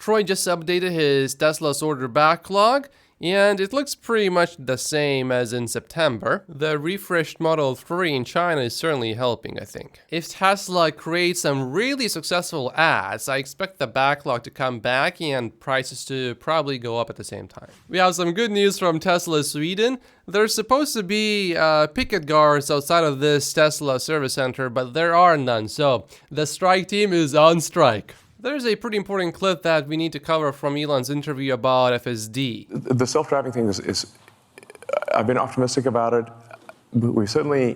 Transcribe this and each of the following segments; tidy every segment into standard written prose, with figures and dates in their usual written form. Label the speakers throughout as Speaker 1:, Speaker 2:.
Speaker 1: Troy just updated his Tesla's order backlog, and it looks pretty much the same as in September. The refreshed Model 3 in China is certainly helping, I think. If Tesla creates some really successful ads, I expect the backlog to come back and prices to probably go up at the same time. We have some good news from Tesla Sweden. There's supposed to be picket guards outside of this Tesla service center, but there are none, so the strike team is on strike. There's a pretty important clip that we need to cover from Elon's interview about FSD.
Speaker 2: The self-driving thing is I've been optimistic about it. We've certainly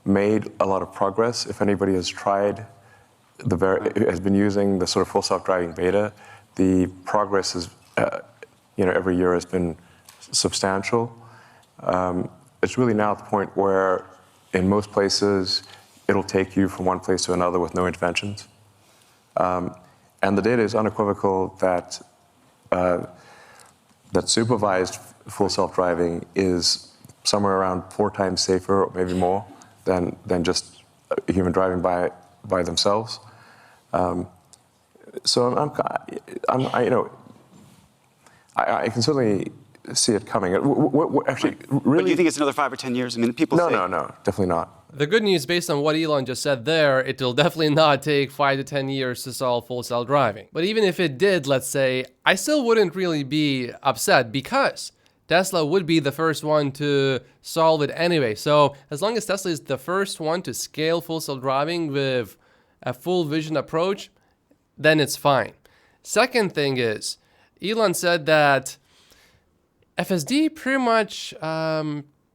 Speaker 2: made a lot of progress. If anybody has tried, has been using the sort of full self-driving beta, the progress is, every year has been substantial. It's really now at the point where in most places, it'll take you from one place to another with no interventions. And the data is unequivocal that that supervised full self-driving is somewhere around 4 times safer, or maybe more, than just a human driving by themselves. So I can certainly see it coming. Actually, really.
Speaker 3: But do you think it's another 5 or 10 years? I mean, people say.
Speaker 2: No, definitely not.
Speaker 1: The good news, based on what Elon just said there, it will definitely not take 5 to 10 years to solve full self-driving. But even if it did, let's say, I still wouldn't really be upset because Tesla would be the first one to solve it anyway. So as long as Tesla is the first one to scale full self-driving with a full vision approach, then it's fine. Second thing is, Elon said that FSD pretty much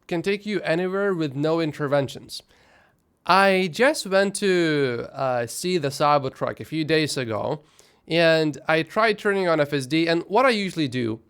Speaker 1: can take you anywhere with no interventions. I just went to see the Cybertruck a few days ago, and I tried turning on FSD. And what I usually do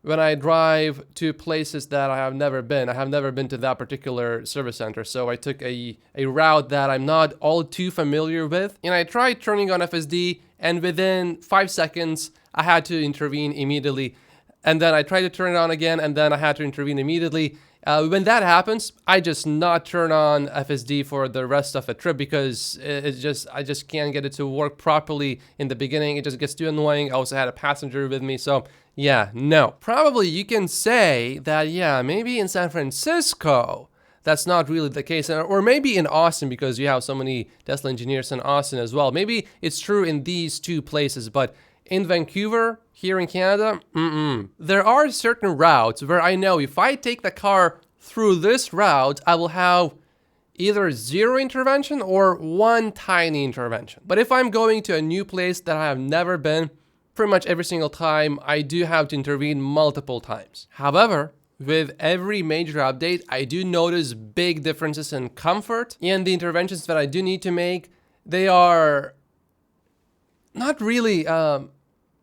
Speaker 1: when I drive to places that I have never been to that particular service center. So I took a route that I'm not all too familiar with, and I tried turning on FSD, and within 5 seconds, I had to intervene immediately. And then I tried to turn it on again, and then I had to intervene immediately. When that happens, I just not turn on FSD for the rest of the trip because I just can't get it to work properly in the beginning. It just gets too annoying. I also had a passenger with me, so yeah, no. Probably you can say that, yeah, maybe in San Francisco, that's not really the case. Or maybe in Austin, because you have so many Tesla engineers in Austin as well. Maybe it's true in these 2 places, but in Vancouver, here in Canada, there are certain routes where I know if I take the car through this route, I will have either 0 intervention or 1 tiny intervention. But if I'm going to a new place that I have never been, pretty much every single time, I do have to intervene multiple times. However, with every major update, I do notice big differences in comfort, and the interventions that I do need to make, they are not really,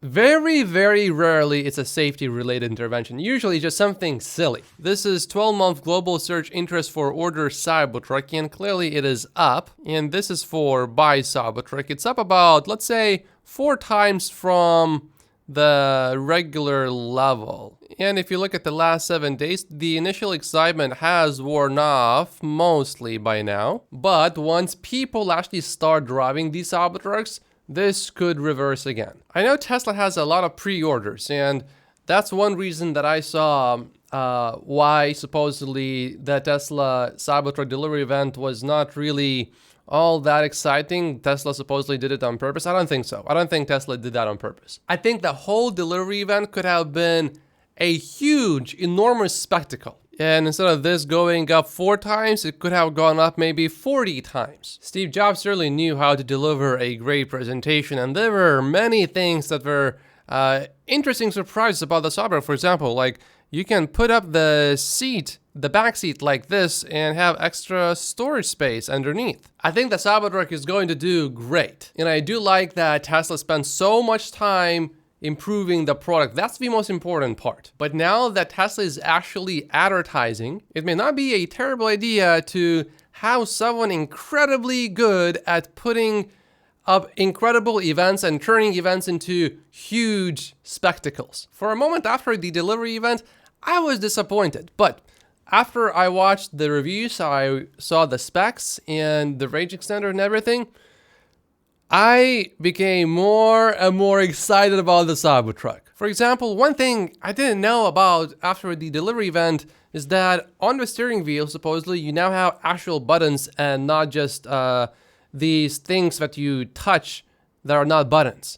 Speaker 1: very, very rarely it's a safety-related intervention. Usually just something silly. This is 12-month global search interest for order Cybertruck, and clearly it is up. And this is for buy Cybertruck. It's up about, let's say, 4 times from the regular level. And if you look at the last 7 days, the initial excitement has worn off mostly by now. But once people actually start driving these Cybertrucks, this could reverse again. I know Tesla has a lot of pre-orders, and that's one reason that I saw why supposedly the Tesla Cybertruck delivery event was not really all that exciting. Tesla supposedly did it on purpose. I don't think so. I don't think Tesla did that on purpose. I think the whole delivery event could have been a huge, enormous spectacle. And instead of this going up 4 times, it could have gone up maybe 40 times. Steve Jobs certainly knew how to deliver a great presentation, and there were many things that were interesting surprises about the Cybertruck. For example, like you can put up the seat, the back seat like this, and have extra storage space underneath. I think the Cybertruck is going to do great. And I do like that Tesla spent so much time improving the product. That's the most important part. But now that Tesla is actually advertising, it may not be a terrible idea to have someone incredibly good at putting up incredible events and turning events into huge spectacles. For a moment after the delivery event, I was disappointed, but after I watched the reviews, I saw the specs and the range extender and everything, I became more and more excited about the Cybertruck. For example, one thing I didn't know about after the delivery event is that on the steering wheel, supposedly, you now have actual buttons and not just these things that you touch that are not buttons.